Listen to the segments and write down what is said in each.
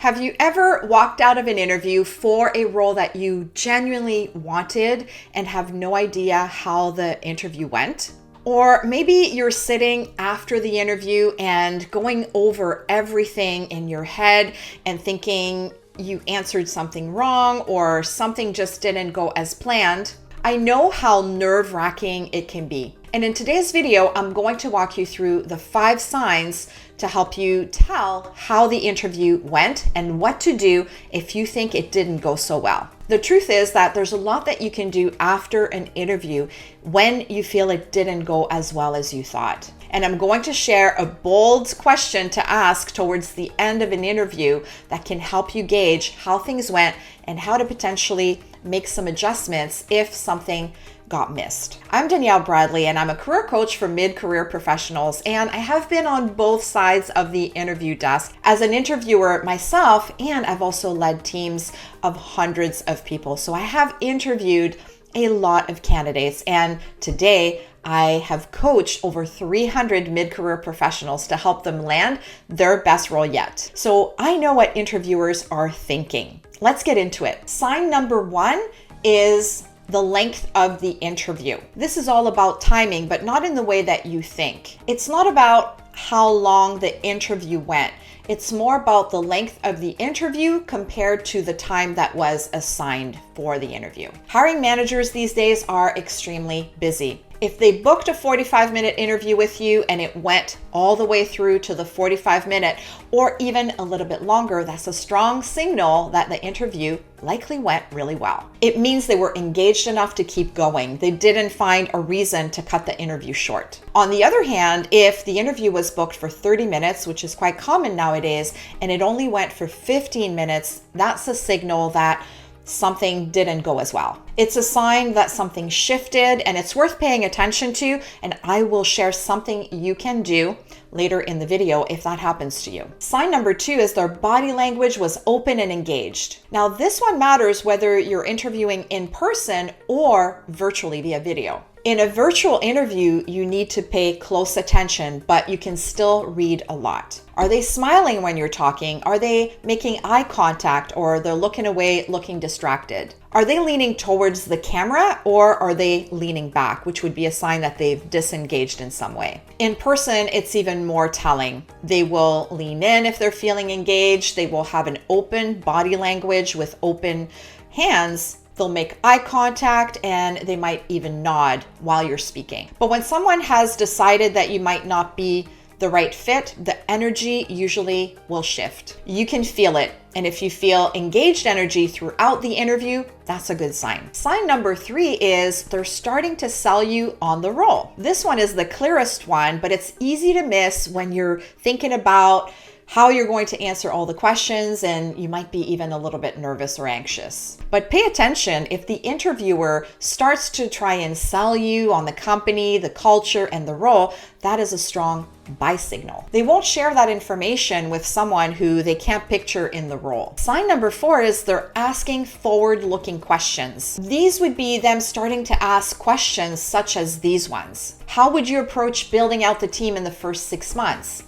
Have you ever walked out of an interview for a role that you genuinely wanted and have no idea how the interview went? Or maybe you're sitting after the interview and going over everything in your head and thinking you answered something wrong or something just didn't go as planned. I know how nerve-wracking it can be. And in today's video, I'm going to walk you through the 5 signs to help you tell how the interview went and what to do if you think it didn't go so well. The truth is that there's a lot that you can do after an interview when you feel it didn't go as well as you thought. And I'm going to share a bold question to ask towards the end of an interview that can help you gauge how things went and how to potentially make some adjustments if something got missed. I'm Danielle Bradley and I'm a career coach for mid-career professionals, and I have been on both sides of the interview desk as an interviewer myself, and I've also led teams of hundreds of people. So I have interviewed a lot of candidates, and today I have coached over 300 mid-career professionals to help them land their best role yet. So I know what interviewers are thinking. Let's get into it. Sign number 1 is the length of the interview. This is all about timing, but not in the way that you think. It's not about how long the interview went. It's more about the length of the interview compared to the time that was assigned for the interview. Hiring managers these days are extremely busy. If they booked a 45-minute interview with you and it went all the way through to the 45-minute or even a little bit longer, that's a strong signal that the interview likely went really well. It means they were engaged enough to keep going. They didn't find a reason to cut the interview short. On the other hand, if the interview was booked for 30 minutes, which is quite common nowadays, and it only went for 15 minutes, that's a signal that something didn't go as well. It's a sign that something shifted, and it's worth paying attention to, and I will share something you can do later in the video if that happens to you. Sign number 2 is their body language was open and engaged. Now this one matters whether you're interviewing in person or virtually via video. In a virtual interview, you need to pay close attention, but you can still read a lot. Are they smiling when you're talking? Are they making eye contact, or they're looking away, looking distracted? Are they leaning towards the camera, or are they leaning back, which would be a sign that they've disengaged in some way? In person, it's even more telling. They will lean in if they're feeling engaged. They will have an open body language with open hands. They'll make eye contact, and they might even nod while you're speaking. But when someone has decided that you might not be the right fit, the energy usually will shift. You can feel it. And if you feel engaged energy throughout the interview, that's a good sign. Sign number 3 is they're starting to sell you on the role. This one is the clearest one, but it's easy to miss when you're thinking about how you're going to answer all the questions, and you might be even a little bit nervous or anxious. But pay attention if the interviewer starts to try and sell you on the company, the culture, and the role. That is a strong buy signal. They won't share that information with someone who they can't picture in the role. Sign number 4 is they're asking forward-looking questions. These would be them starting to ask questions such as these ones. How would you approach building out the team in the first 6 months?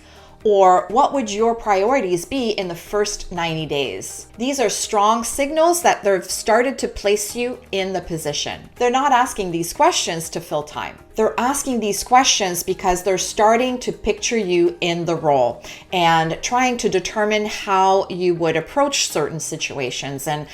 Or what would your priorities be in the first 90 days? These are strong signals that they've started to place you in the position. They're not asking these questions to fill time. They're asking these questions because they're starting to picture you in the role and trying to determine how you would approach certain situations and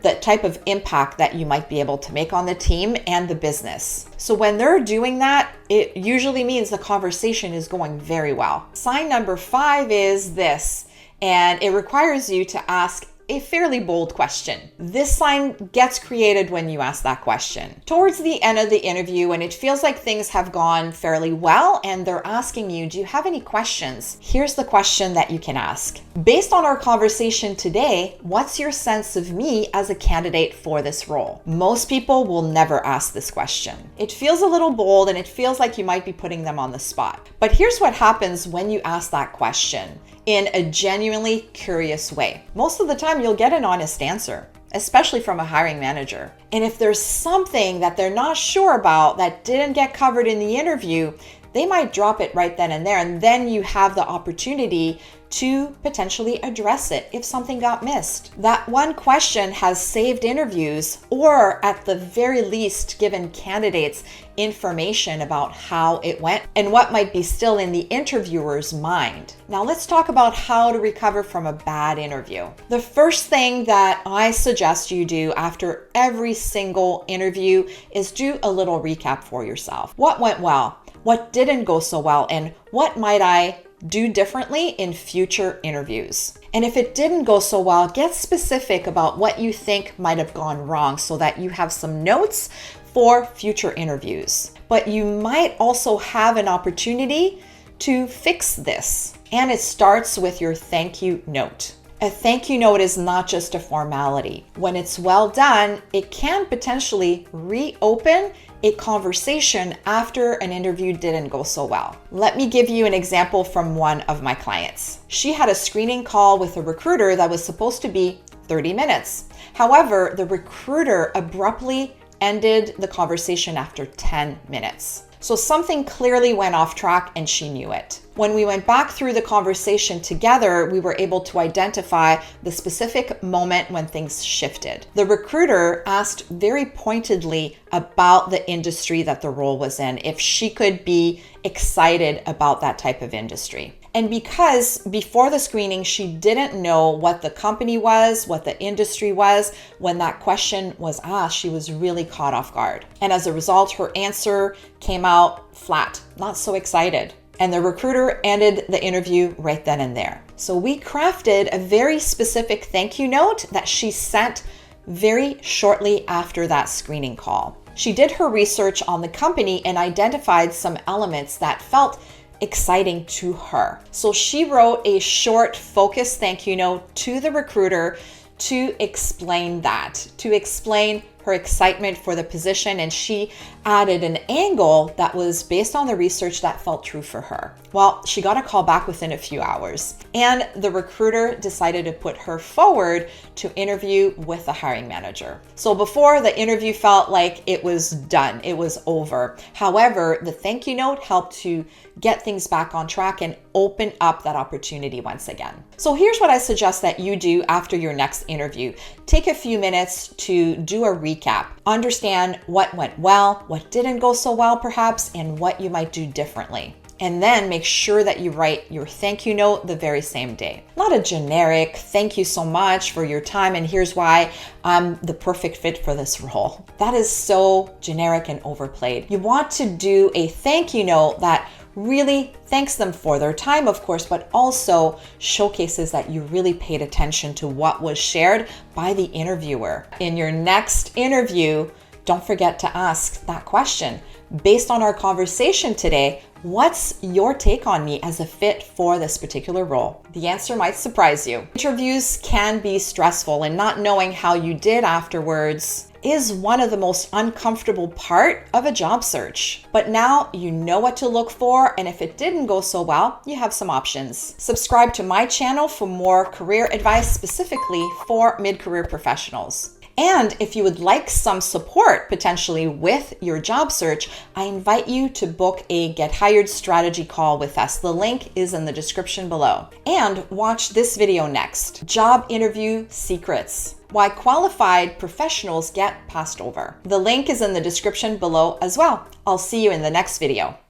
the type of impact that you might be able to make on the team and the business. So when they're doing that, it usually means the conversation is going very well. Sign number 5 is this, and it requires you to ask a fairly bold question. This sign gets created when you ask that question. Towards the end of the interview, and it feels like things have gone fairly well, and they're asking you, do you have any questions? Here's the question that you can ask. Based on our conversation today, what's your sense of me as a candidate for this role? Most people will never ask this question. It feels a little bold, and it feels like you might be putting them on the spot. But here's what happens when you ask that question in a genuinely curious way. Most of the time, you'll get an honest answer, especially from a hiring manager. And if there's something that they're not sure about that didn't get covered in the interview, they might drop it right then and there. And then you have the opportunity to potentially address it if something got missed. That one question has saved interviews, or at the very least given candidates information about how it went and what might be still in the interviewer's mind. Now let's talk about how to recover from a bad interview. The first thing that I suggest you do after every single interview is do a little recap for yourself. What went well? What didn't go so well? And what might I do differently in future interviews? And if it didn't go so well, get specific about what you think might have gone wrong so that you have some notes for future interviews. But you might also have an opportunity to fix this. And it starts with your thank you note. A thank you note is not just a formality. When it's well done, it can potentially reopen a conversation after an interview didn't go so well. Let me give you an example from one of my clients. She had a screening call with a recruiter that was supposed to be 30 minutes. However, the recruiter abruptly ended the conversation after 10 minutes. So something clearly went off track and she knew it. When we went back through the conversation together, we were able to identify the specific moment when things shifted. The recruiter asked very pointedly about the industry that the role was in, if she could be excited about that type of industry. And because before the screening, she didn't know what the company was, what the industry was, when that question was asked, she was really caught off guard. And as a result, her answer came out flat, not so excited. And the recruiter ended the interview right then and there. So we crafted a very specific thank you note that she sent very shortly after that screening call. She did her research on the company and identified some elements that felt exciting to her. So she wrote a short, focused thank you note to the recruiter to explain that, to explain her excitement for the position, and she added an angle that was based on the research that felt true for her. Well, she got a call back within a few hours, and the recruiter decided to put her forward to interview with the hiring manager. So before, the interview felt like it was done, it was over. However, the thank you note helped to get things back on track and open up that opportunity once again. So here's what I suggest that you do after your next interview. Take a few minutes to do a recap. Understand what went well, what didn't go so well perhaps, and what you might do differently. And then make sure that you write your thank you note the very same day. Not a generic, thank you so much for your time and here's why I'm the perfect fit for this role. That is so generic and overplayed. You want to do a thank you note that really thanks them for their time, of course, but also showcases that you really paid attention to what was shared by the interviewer. In your next interview, don't forget to ask that question. Based on our conversation today, what's your take on me as a fit for this particular role? The answer might surprise you. Interviews can be stressful, and not knowing how you did afterwards is one of the most uncomfortable part of a job search. But now you know what to look for, and if it didn't go so well, you have some options. Subscribe to my channel for more career advice specifically for mid-career professionals. And if you would like some support potentially with your job search, I invite you to book a Get Hired strategy call with us. The link is in the description below. And watch this video next, Job Interview Secrets: Why Qualified Professionals Get Passed Over. The link is in the description below as well. I'll see you in the next video.